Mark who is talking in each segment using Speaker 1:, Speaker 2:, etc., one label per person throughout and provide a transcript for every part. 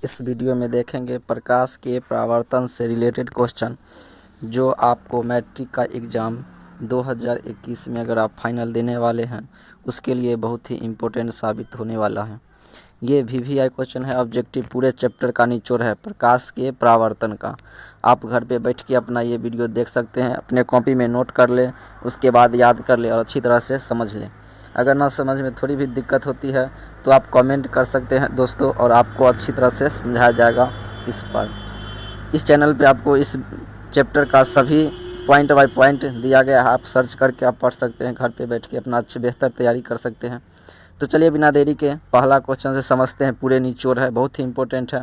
Speaker 1: इस वीडियो में देखेंगे प्रकाश के परावर्तन से रिलेटेड क्वेश्चन जो आपको मैट्रिक का एग्ज़ाम 2021 में अगर आप फाइनल देने वाले हैं उसके लिए बहुत ही इम्पोर्टेंट साबित होने वाला है। ये VVI क्वेश्चन है, ऑब्जेक्टिव पूरे चैप्टर का निचोड़ है प्रकाश के परावर्तन का। आप घर पे बैठ के अपना ये वीडियो देख सकते हैं, अपने कॉपी में नोट कर लें, उसके बाद याद कर लें और अच्छी तरह से समझ लें। अगर ना समझ में थोड़ी भी दिक्कत होती है तो आप कमेंट कर सकते हैं दोस्तों, और आपको अच्छी तरह से समझाया जाएगा। इस चैनल पे आपको इस चैप्टर का सभी पॉइंट बाय पॉइंट दिया गया है। आप सर्च करके आप पढ़ सकते हैं, घर पे बैठ के अपना अच्छी बेहतर तैयारी कर सकते हैं। तो चलिए बिना देरी के पहला क्वेश्चन से समझते हैं। पूरे निचोड़ है, बहुत ही इंपॉर्टेंट है,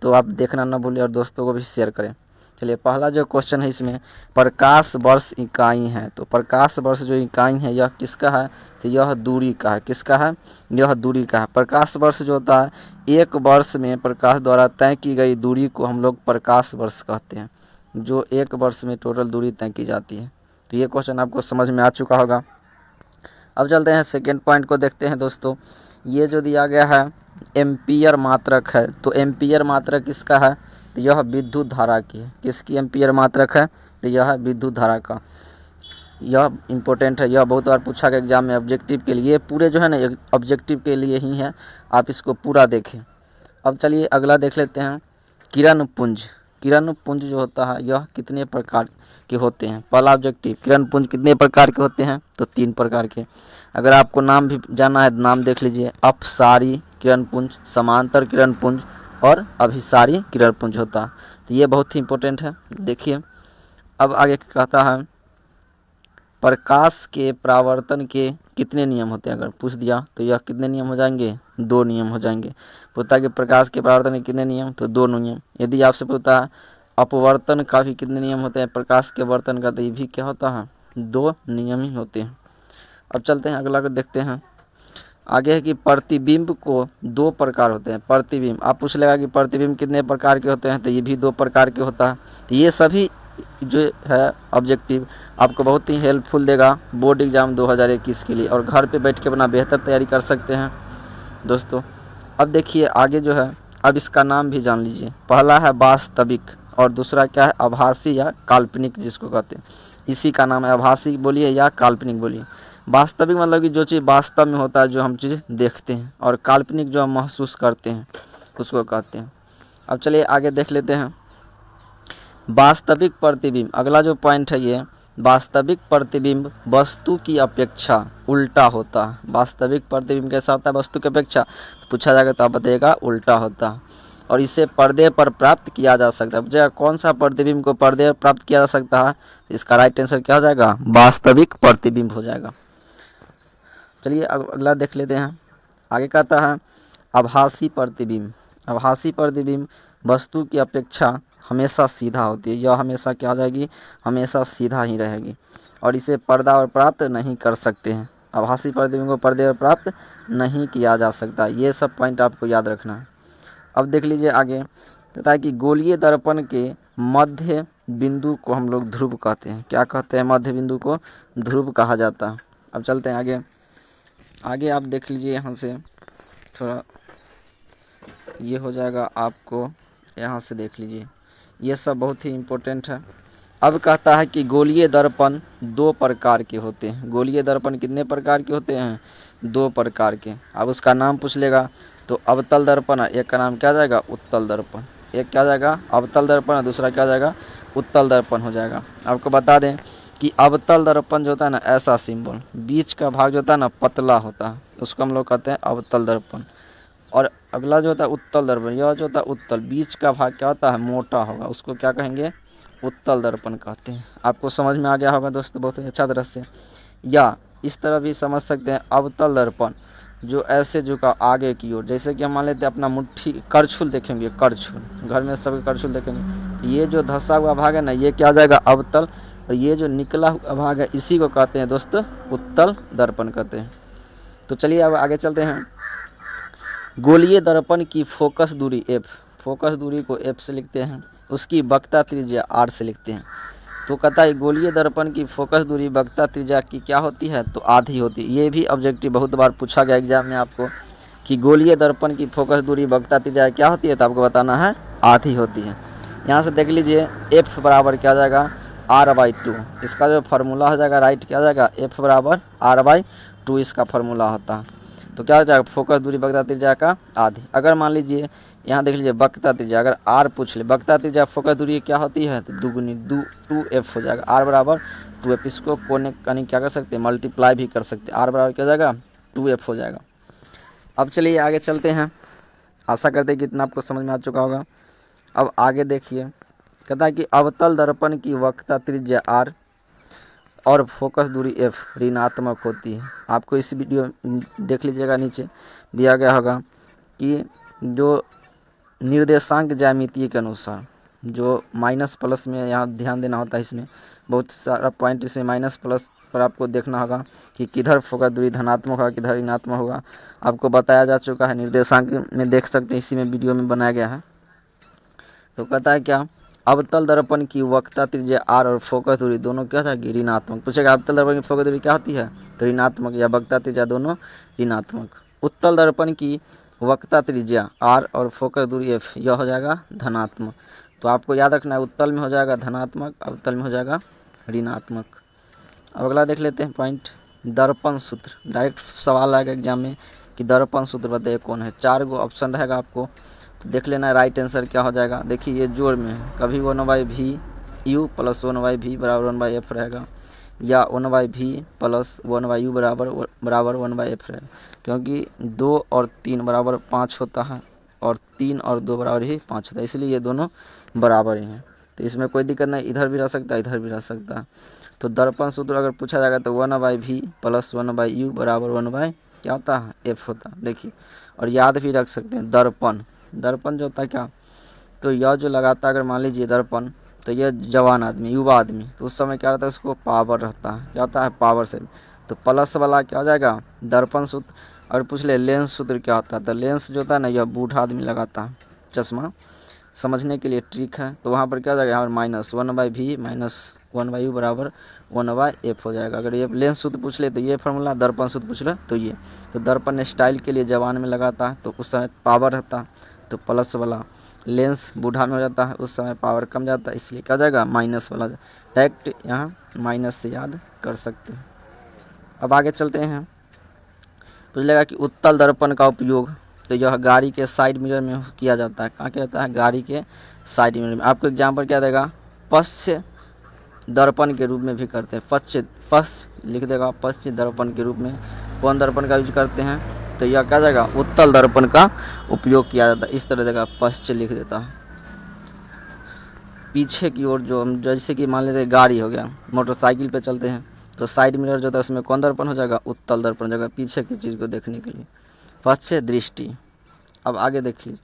Speaker 1: तो आप देखना ना भूलें और दोस्तों को भी शेयर करें। चलिए पहला जो क्वेश्चन है इसमें प्रकाश वर्ष इकाई है, तो प्रकाश वर्ष जो इकाई है यह किसका है, तो यह दूरी का है। किसका है, यह दूरी का है। प्रकाश वर्ष जो होता है एक वर्ष में प्रकाश द्वारा तय की गई दूरी को हम लोग प्रकाश वर्ष कहते हैं, जो एक वर्ष में टोटल दूरी तय की जाती है। तो ये क्वेश्चन आपको समझ में आ चुका होगा। अब चलते हैं सेकेंड पॉइंट को देखते हैं दोस्तों। ये जो दिया गया है एम्पियर मात्रक है, तो एम्पियर मात्रक किसका है, तो यह विद्युत धारा की है। किसकी एम्पियर मात्रक है, तो यह है विद्युत धारा का। यह इम्पोर्टेंट है, यह बहुत बार पूछा गया एग्जाम में ऑब्जेक्टिव के लिए। पूरे जो है ना ऑब्जेक्टिव के लिए ही है, आप इसको पूरा देखें। अब चलिए अगला देख लेते हैं किरण पुंज। किरण पुंज जो होता है यह कितने प्रकार के होते हैं। पहला ऑब्जेक्टिव, किरण पुंज कितने प्रकार के होते हैं, तो 3 प्रकार के। अगर आपको नाम भी जाना है तो नाम देख लीजिए, अपसारी किरण पुंज, समांतर किरण पुंज और अभिसारी किरण पुंज होता है। तो ये बहुत ही इंपॉर्टेंट है, देखिए। अब आगे कहता है प्रकाश के परावर्तन के कितने नियम होते हैं। अगर पूछ दिया तो यह कितने नियम हो जाएंगे, 2 नियम हो जाएंगे। पूछता है कि प्रकाश के परावर्तन के कितने नियम, तो 2 नियम। यदि आपसे पूछता है अपवर्तन का भी कितने नियम होते हैं, प्रकाश के वर्तन का, तो ये भी क्या होता है, 2 नियम ही होते हैं। अब चलते हैं अगला को देखते हैं। आगे है कि प्रतिबिंब को 2 प्रकार होते हैं। प्रतिबिंब, आप पूछ लेगा कि प्रतिबिंब कितने प्रकार के होते हैं, तो ये भी 2 प्रकार के होता है। तो ये सभी जो है ऑब्जेक्टिव आपको बहुत ही हेल्पफुल देगा बोर्ड एग्जाम 2021 के लिए, और घर पे बैठ के अपना बेहतर तैयारी कर सकते हैं दोस्तों। अब देखिए आगे जो है, अब इसका नाम भी जान लीजिए। पहला है वास्तविक और दूसरा क्या है, आभासी या काल्पनिक जिसको कहते हैं। इसी का नाम है, आभासी बोलिए या काल्पनिक बोलिए। वास्तविक मतलब कि जो चीज़ वास्तव में होता है, जो हम चीज़ देखते हैं, और काल्पनिक जो हम महसूस करते हैं उसको कहते हैं। अब चलिए आगे देख लेते हैं वास्तविक प्रतिबिंब। अगला जो पॉइंट है ये, वास्तविक प्रतिबिंब वस्तु की अपेक्षा उल्टा होता है। वास्तविक प्रतिबिंब कैसा होता है, वस्तु की अपेक्षा, तो पूछा जाएगा तो आप बताइएगा उल्टा होता है, और इसे पर्दे पर प्राप्त किया जा सकता है। पूछेगा कौन सा प्रतिबिंब को पर्दे पर प्राप्त किया जा सकता है, इसका राइट आंसर क्या हो जाएगा, वास्तविक प्रतिबिंब हो जाएगा। चलिए अगला देख लेते हैं। आगे कहता है आभासी प्रतिबिंब। आभासी प्रतिबिंब वस्तु की अपेक्षा हमेशा सीधा होती है। यह हमेशा क्या हो जाएगी, हमेशा सीधा ही रहेगी, और इसे पर्दा और प्राप्त नहीं कर सकते हैं। आभासी प्रतिबिंब को पर्दे पर प्राप्त नहीं किया जा सकता। ये सब पॉइंट आपको याद रखना है। अब देख लीजिए आगे, कहता है कि गोलीय दर्पण के मध्य बिंदु को हम लोग ध्रुव कहते हैं। क्या कहते हैं, मध्य बिंदु को ध्रुव कहा जाता है। अब चलते हैं आगे। आगे आप देख लीजिए, यहाँ से थोड़ा ये हो जाएगा, आपको यहाँ से देख लीजिए, ये सब बहुत ही इम्पोर्टेंट है। अब कहता है कि गोलीय दर्पण 2 प्रकार के होते हैं। गोलीय दर्पण कितने प्रकार के होते हैं, 2 प्रकार के। अब उसका नाम पूछ लेगा तो अवतल दर्पण, एक का नाम क्या जाएगा, उत्तल दर्पण। एक क्या जाएगा, अवतल दर्पण, दूसरा क्या जाएगा, उत्तल दर्पण हो जाएगा। आपको बता दें कि अवतल दर्पण जो होता है ना, ऐसा सिंबल, बीच का भाग जो होता है ना पतला होता है, उसको हम लोग कहते हैं अवतल दर्पण। और अगला जो होता है उत्तल दर्पण, यह जो होता है उत्तल, बीच का भाग क्या होता है, मोटा होगा, उसको क्या कहेंगे, उत्तल दर्पण कहते हैं। आपको समझ में आ गया होगा दोस्तों बहुत ही अच्छा तरह से। या इस तरह भी समझ सकते हैं अवतल दर्पण, जो ऐसे झुका आगे की ओर, जैसे कि हम मान लेते हैं अपना मुट्ठी, करछुल देखेंगे, करछुल, घर में सब करछुल देखेंगे, ये जो धंसा हुआ भाग है ना, ये क्या हो जाएगा, अवतल, और ये जो निकला हुआ भाग है इसी को कहते हैं दोस्तों उत्तल दर्पण कहते हैं। तो चलिए अब आगे चलते हैं। गोलीय दर्पण की फोकस दूरी f, फोकस दूरी को f से लिखते हैं, उसकी वक्रता त्रिज्या r से लिखते हैं। तो कहता है गोलीय दर्पण की फोकस दूरी वक्रता त्रिज्या की क्या होती है, तो आधी होती है। ये भी ऑब्जेक्टिव बहुत बार पूछा गया एग्जाम में आपको कि गोलीय दर्पण की फोकस दूरी वक्रता त्रिज्या क्या होती है, तो आपको बताना है आधी होती है। यहाँ से देख लीजिए f बराबर क्या आ जाएगा r/2, इसका जो फार्मूला हो जाएगा राइट क्या आ जाएगा f बराबर r/2 इसका फार्मूला होता है। तो क्या हो जाएगा फोकस दूरी वक्रता त्रिज्या का आधी। अगर मान लीजिए यहाँ देख लीजिए वक्रता त्रिज्या अगर r पूछ ले, वक्रता त्रिज्या फोकस दूरी क्या होती है, तो दुगुनी 2f हो जाएगा, r बराबर 2f। इसको कोने कहीं क्या कर सकते हैं मल्टीप्लाई भी कर सकते हैं, r बराबर क्या हो जाएगा 2f हो जाएगा। अब चलिए आगे चलते हैं, आशा करते हैं कि इतना आपको समझ में आ चुका होगा। अब आगे देखिए कहता है कि अवतल दर्पण की वक्रता त्रिज्या r और फोकस दूरी f ऋणात्मक होती है। आपको इस वीडियो देख लीजिएगा, नीचे दिया गया होगा कि जो निर्देशांक ज्यामिति के अनुसार जो माइनस प्लस में यहाँ ध्यान देना होता है, इसमें बहुत सारा पॉइंट इसमें माइनस प्लस पर आपको देखना होगा कि किधर फोकस दूरी धनात्मक होगा किधर ऋणात्मक होगा, आपको बताया जा चुका है, निर्देशांक में देख सकते हैं, इसी में वीडियो में बनाया गया है। तो कहता है क्या अवतल दर्पण की वक्रता त्रिज्या r और फोकस दूरी दोनों क्या था कि ऋणात्मक। पूछेगा अवतल दर्पण की फोकस दूरी क्या होती है, तो ऋणात्मक, या वक्रता त्रिज्या दोनों ऋणात्मक। उत्तल दर्पण की वक्रता त्रिज्या r और फोकस दूरी f यह हो जाएगा धनात्मक। तो आपको याद रखना है उत्तल में हो जाएगा धनात्मक, अवतल में हो जाएगा ऋणात्मक। अब अगला देख लेते हैं पॉइंट दर्पण सूत्र। डायरेक्ट सवाल आएगा एग्जाम में कि दर्पण सूत्र बताइए कौन है। 4 गो ऑप्शन रहेगा आपको, तो देख लेना है राइट आंसर क्या हो जाएगा। देखिए ये जोड़ में है, कभी 1/v प्लस 1/v बराबर 1/f रहेगा, या 1/v प्लस 1/u बराबर 1/f रहेगा, क्योंकि 2 और 3 बराबर 5 होता है और 3 और 2 बराबर ही 5 होता है, इसलिए ये दोनों बराबर ही हैं। तो इसमें कोई दिक्कत नहीं, इधर भी रह सकता है इधर भी रह सकता है। तो दर्पण सूत्र अगर पूछा जाएगा तो 1/v प्लस 1/u बराबर 1/ क्या होता है f होता है। देखिए और याद भी रख सकते हैं दर्पण, दर्पण जो होता है क्या, तो यह जो लगाता है अगर मान लीजिए दर्पण, तो यह जवान आदमी युवा आदमी, तो उस समय क्या रहता है उसको पावर रहता है, क्या होता है पावर से। तो प्लस वाला क्या हो जाएगा दर्पण सूत्र। अगर पूछ ले लेंस सूत्र क्या होता है, तो लेंस जो होता है ना यह बूढ़ा आदमी लगाता है चश्मा, समझने के लिए ट्रिक है। तो वहाँ पर क्या हो जाएगा यहाँ माइनस 1/v माइनस 1/u बराबर 1/f हो जाएगा। अगर ये लेंस सूत्र पूछ ले तो ये फार्मूला, दर्पण सूत्र पूछ ले तो ये। तो दर्पण स्टाइल के लिए जवान में लगाता है तो उस समय पावर रहता है, तो प्लस वाला। लेंस बूढ़ा में हो जाता है उस समय पावर कम जाता है, इसलिए क्या हो जाएगा माइनस वाला। डायरेक्ट यहाँ माइनस से याद कर सकते हैं। अब आगे चलते हैं, पूछ लेगा कि उत्तल दर्पण का उपयोग, तो यह गाड़ी के साइड मिरर में किया जाता है। कहाँ किया जाता है, गाड़ी के साइड मिरर में। आपको एग्जाम्पल क्या देगा, पश्च दर्पण के रूप में भी करते हैं, पश्च लिख देगा, पश्च दर्पण के रूप में कौन दर्पण का यूज करते हैं, तो यह क्या जाएगा उत्तल दर्पण का उपयोग किया जाता है। इस तरह देगा पश्च लिख देता है। पीछे की ओर जो जैसे कि मान लेते हैं गाड़ी हो गया, मोटरसाइकिल पे चलते हैं, तो साइड मिरर जो होता है उसमें कौन दर्पण हो जाएगा उत्तल दर्पण हो जाएगा, पीछे की चीज़ को देखने के लिए, पश्च दृष्टि। अब आगे देखिए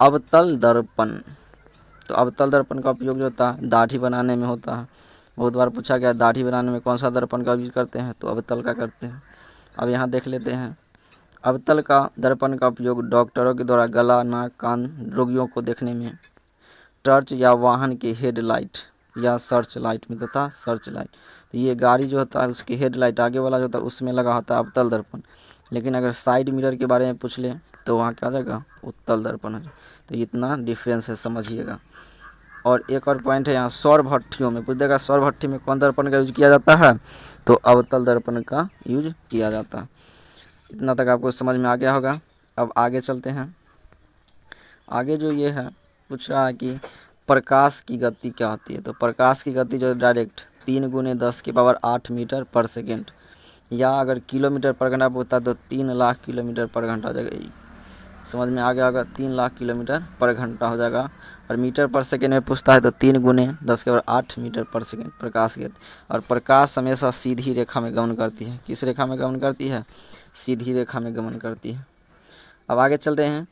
Speaker 1: अवतल दर्पण, तो अवतल दर्पण का उपयोग जो होता है दाढ़ी बनाने में होता है। बहुत बार पूछा गया दाढ़ी बनाने में कौन सा दर्पण का यूज करते हैं, तो अवतल का करते हैं। अब यहाँ देख लेते हैं अवतल का दर्पण का उपयोग डॉक्टरों के द्वारा गला नाक कान रोगियों को देखने में, टर्च या वाहन के हेडलाइट या सर्च लाइट में तथा सर्च लाइट। तो ये गाड़ी जो होता है उसकी हेडलाइट आगे वाला जो होता है उसमें लगा होता है अवतल दर्पण, लेकिन अगर साइड मिरर के बारे में पूछ ले तो वहाँ क्या आ जाएगा उत्तल दर्पण है। तो इतना डिफरेंस है समझिएगा। और एक और पॉइंट है यहाँ सौर भट्टियों में पूछ देगा सौर भट्टी में कौन दर्पण का यूज किया जाता है, तो अवतल दर्पण का यूज किया जाता है। इतना तक आपको समझ में आ गया होगा। अब आगे चलते हैं, आगे जो ये है पूछ रहा है कि प्रकाश की गति क्या होती है। तो प्रकाश की गति जो डायरेक्ट 3 × 10⁸ मीटर पर सेकेंड, या अगर किलोमीटर पर घंटा पूछता है तो 3 लाख किलोमीटर पर घंटा हो जाएगा। समझ में आ गया होगा, 3 लाख किलोमीटर पर घंटा हो जाएगा। और मीटर पर सेकेंड में पूछता है तो 3 × 10⁸ मीटर पर सेकेंड प्रकाश की गति। और प्रकाश हमेशा सीधी रेखा में गमन करती है। किस रेखा में गमन करती है, सीधी रेखा में गमन करती है। अब आगे चलते हैं,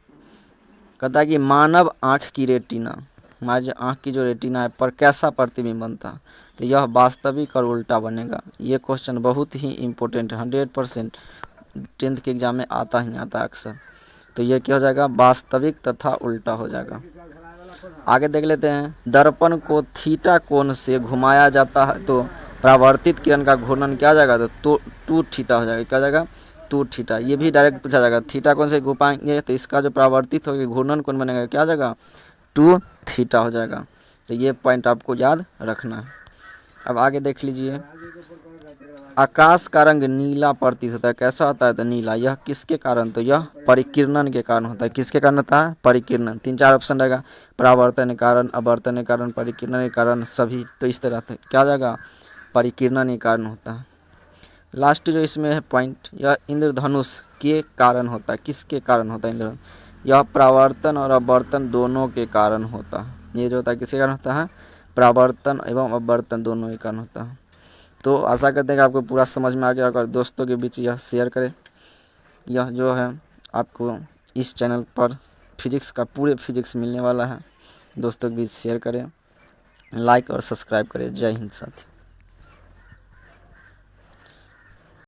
Speaker 1: कहता है कि मानव आँख की रेटिना, हमारी जो आँख की जो रेटिना है पर कैसा प्रतिबिंब बनता है, तो यह वास्तविक और उल्टा बनेगा। ये क्वेश्चन बहुत ही इम्पोर्टेंट है, 100% 10th के एग्जाम में आता ही आता है अक्सर। तो ये क्या हो जाएगा वास्तविक तथा उल्टा हो जाएगा। आगे देख लेते हैं, दर्पण को थीटा कोण से घुमाया जाता है तो परावर्तित किरण का घूर्णन क्या हो जाएगा, तो 2θ हो जाएगा। क्या हो जाएगा 2 थीटा। ये भी डायरेक्ट पूछा जाएगा, थीटा कौन से घुमाएंगे तो इसका जो परावर्तित होगी घूर्णन कौन बनेगा, क्या जाएगा 2 थीटा हो जाएगा। तो ये पॉइंट आपको याद रखना है। अब आगे देख लीजिए, आकाश का रंग नीला प्रतीत होता है, कैसा होता है तो नीला। यह किसके कारण, तो यह परिकिरणन के कारण होता है। किसके कारण होता है, परिकिरणन। 3-4 ऑप्शन रहेगा, परावर्तन के कारण, अपवर्तन के कारण, परिकिरणन के कारण, सभी। तो इस तरह से क्या जाएगा, परिकिरणन के कारण होता है। लास्ट जो इसमें है पॉइंट, यह इंद्रधनुष के कारण होता है। किसके कारण होता है इंद्रधनुष, यह परावर्तन और अपवर्तन दोनों के कारण होता है। ये जो होता है किसके कारण होता है, परावर्तन एवं अपवर्तन दोनों के कारण होता है। तो आशा करते हैं कि आपको पूरा समझ में आ गया। अगर दोस्तों के बीच यह शेयर करें, यह जो है आपको इस चैनल पर फिजिक्स का पूरे फिजिक्स मिलने वाला है। दोस्तों के बीच शेयर करें, लाइक और सब्सक्राइब करें। जय हिंद साथी।